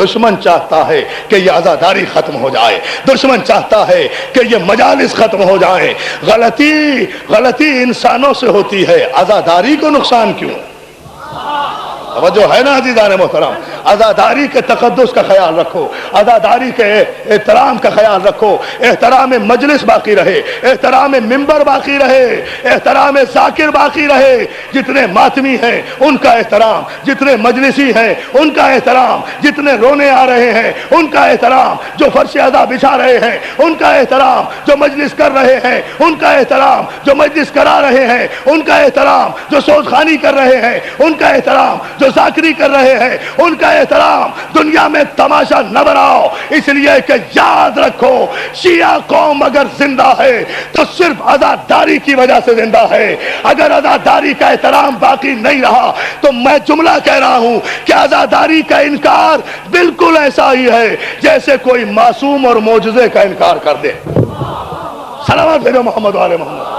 دشمن چاہتا ہے کہ یہ عزاداری ختم ہو جائے، دشمن چاہتا ہے کہ یہ مجالس ختم ہو جائیں۔ غلطی انسانوں سے ہوتی ہے، عزاداری کو نقصان کیوں؟ توجہ ہے نا عزیزان محترم؟ عزاداری کے تقدس کا خیال رکھو، عزاداری کے احترام کا خیال رکھو، احترام مجلس باقی رہے، احترام ممبر باقی رہے، احترام ذاکر باقی رہے، جتنے ماتمی ہیں ان کا احترام، جتنے مجلسی ہیں ان کا احترام، جتنے رونے آ رہے ہیں ان کا احترام، جو فرش ادا بچھا رہے ہیں ان کا احترام، جو مجلس کر رہے ہیں ان کا احترام، جو مجلس کرا رہے ہیں ان کا احترام، جو سوز خانی کر رہے ہیں ان کا احترام، جو ذاکری کر رہے ہیں ان کا احترام۔ دنیا میں تماشا نہ بناؤ، اس لیے کہ یاد رکھو شیعہ قوم اگر زندہ ہے تو صرف عزاداری کی وجہ سے زندہ ہے۔ اگر عزاداری کا احترام باقی نہیں رہا تو میں جملہ کہہ رہا ہوں کہ عزاداری کا انکار بالکل ایسا ہی ہے جیسے کوئی معصوم اور معجزے کا انکار کر دے۔ صلوات بھیجو محمد والے محمد۔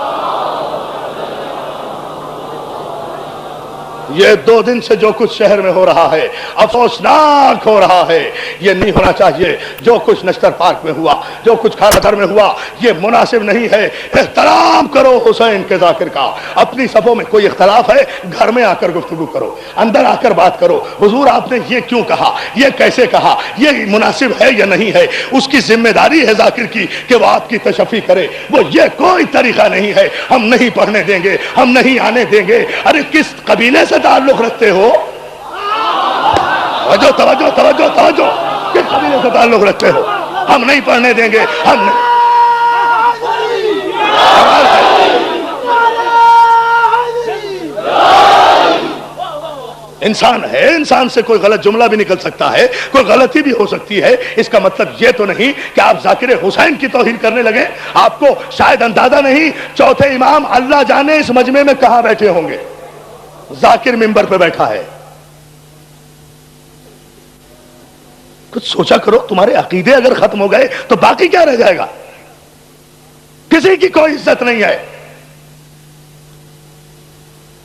یہ 2 دن سے جو کچھ شہر میں ہو رہا ہے افسوسناک ہو رہا ہے، یہ نہیں ہونا چاہیے۔ جو کچھ نشتر پارک میں ہوا، جو کچھ کھانا گھر میں ہوا، یہ مناسب نہیں ہے۔ احترام کرو حسین کے ذاکر کا۔ اپنی صفوں میں کوئی اختلاف ہے گھر میں آ کر گفتگو کرو، اندر آ کر بات کرو، حضور آپ نے یہ کیوں کہا، یہ کیسے کہا، یہ مناسب ہے یا نہیں ہے۔ اس کی ذمہ داری ہے ذاکر کی کہ وہ آپ کی تشفی کرے۔ وہ یہ کوئی طریقہ نہیں ہے ہم نہیں پڑھنے دیں گے، ہم نہیں آنے دیں گے۔ ارے کس قبیلے سے تعلق رکھتے ہو؟ توجہ توجہ توجہ توجہ، کس قبیلے سے تعلق رکھتے ہو؟ ہم نہیں پڑھنے دیں گے، ہم نہیں۔ انسان ہے، انسان سے کوئی غلط جملہ بھی نکل سکتا ہے، کوئی غلطی بھی ہو سکتی ہے۔ اس کا مطلب یہ تو نہیں کہ آپ ذاکر حسین کی توہین کرنے لگے۔ آپ کو شاید اندازہ نہیں، چوتھے امام اللہ جانے اس مجمع میں کہاں بیٹھے ہوں گے۔ ذاکر ممبر پہ بیٹھا ہے۔ کچھ سوچا کرو، تمہارے عقیدے اگر ختم ہو گئے تو باقی کیا رہ جائے گا؟ کسی کی کوئی عزت نہیں ہے۔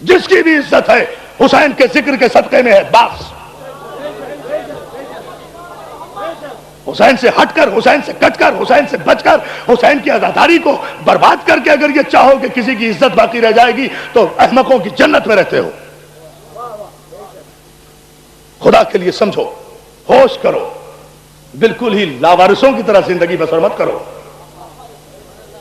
جس کی بھی عزت ہے حسین کے ذکر کے صدقے میں ہے بس۔ حسین سے ہٹ کر، حسین سے کٹ کر، حسین سے بچ کر، حسین کی عزاداری کو برباد کر کے اگر یہ چاہو کہ کسی کی عزت باقی رہ جائے گی تو احمقوں کی جنت میں رہتے ہو۔ خدا کے لیے سمجھو، ہوش کرو، بالکل ہی لاوارثوں کی طرح زندگی بسر مت کرو۔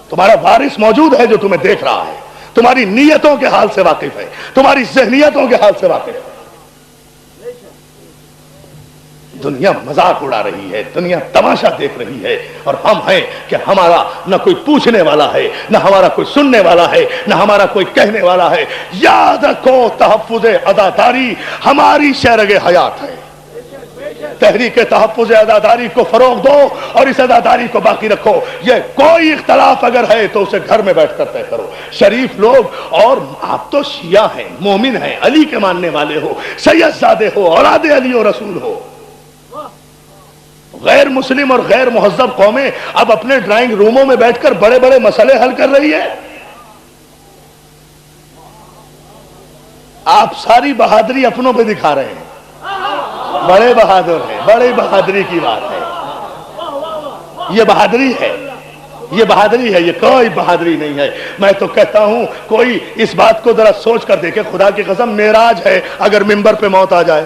تمہارا وارث موجود ہے جو تمہیں دیکھ رہا ہے، تمہاری نیتوں کے حال سے واقف ہے، تمہاری ذہنیتوں کے حال سے واقف ہے۔ دنیا مذاق اڑا رہی ہے، دنیا تماشا دیکھ رہی ہے، اور ہم ہیں کہ ہمارا نہ کوئی پوچھنے والا ہے، نہ ہمارا کوئی سننے والا ہے، نہ ہمارا کوئی کہنے والا ہے۔ یاد رکھو تحفظ عزاداری ہماری شرگ حیات ہے۔ تحریک تحفظ عزاداری کو فروغ دو اور اس عزاداری کو باقی رکھو۔ یہ کوئی اختلاف اگر ہے تو اسے گھر میں بیٹھ کر طے کرو۔ شریف لوگ، اور آپ تو شیعہ ہیں، مومن ہیں، علی کے ماننے والے ہو، سید زادے ہو، اولاد علی و رسول ہو۔ غیر مسلم اور غیر مہذب قومیں اب اپنے ڈرائنگ روموں میں بیٹھ کر بڑے بڑے مسئلے حل کر رہی ہے۔ آپ ساری بہادری اپنوں پہ دکھا رہے ہیں، بڑے بہادر ہیں، بڑی بہادری کی بات ہے۔ یہ بہادری ہے، یہ بہادری ہے، یہ کوئی بہادری نہیں ہے۔ میں تو کہتا ہوں کوئی اس بات کو ذرا سوچ کر دیکھے، خدا کی قسم معراج ہے اگر ممبر پہ موت آ جائے،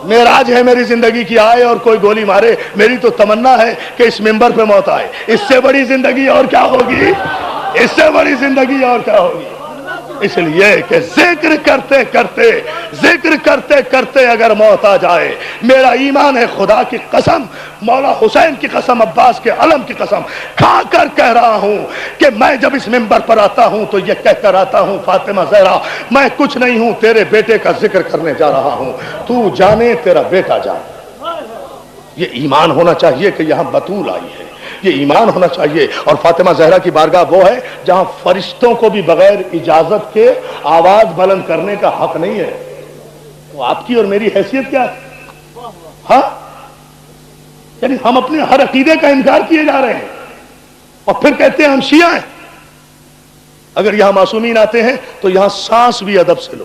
معراج ہے میری زندگی کی، آئے اور کوئی گولی مارے، میری تو تمنا ہے کہ اس ممبر پہ موت آئے۔ اس سے بڑی زندگی اور کیا ہوگی؟ اس سے بڑی زندگی اور کیا ہوگی؟ اس لیے کہ ذکر کرتے کرتے اگر موت آ جائے، میرا ایمان ہے خدا کی قسم، مولا حسین کی قسم، عباس کے علم کی قسم کھا کر کہہ رہا ہوں کہ میں جب اس ممبر پر آتا ہوں تو یہ کہہ کر آتا ہوں، فاطمہ زہرا میں کچھ نہیں ہوں، تیرے بیٹے کا ذکر کرنے جا رہا ہوں، تو جانے تیرا بیٹا جانے۔ یہ ایمان ہونا چاہیے کہ یہاں بطول آئی ہے، یہ ایمان ہونا چاہیے۔ اور فاطمہ زہرا کی بارگاہ وہ ہے جہاں فرشتوں کو بھی بغیر اجازت کے آواز بلند کرنے کا حق نہیں ہے۔ تو آپ کی اور میری حیثیت کیا ہے؟ ہاں، یعنی ہم اپنے ہر عقیدے کا انکار کیے جا رہے ہیں اور پھر کہتے ہیں ہم شیعہ ہیں۔ اگر یہاں معصومین آتے ہیں تو یہاں سانس بھی ادب سے لو۔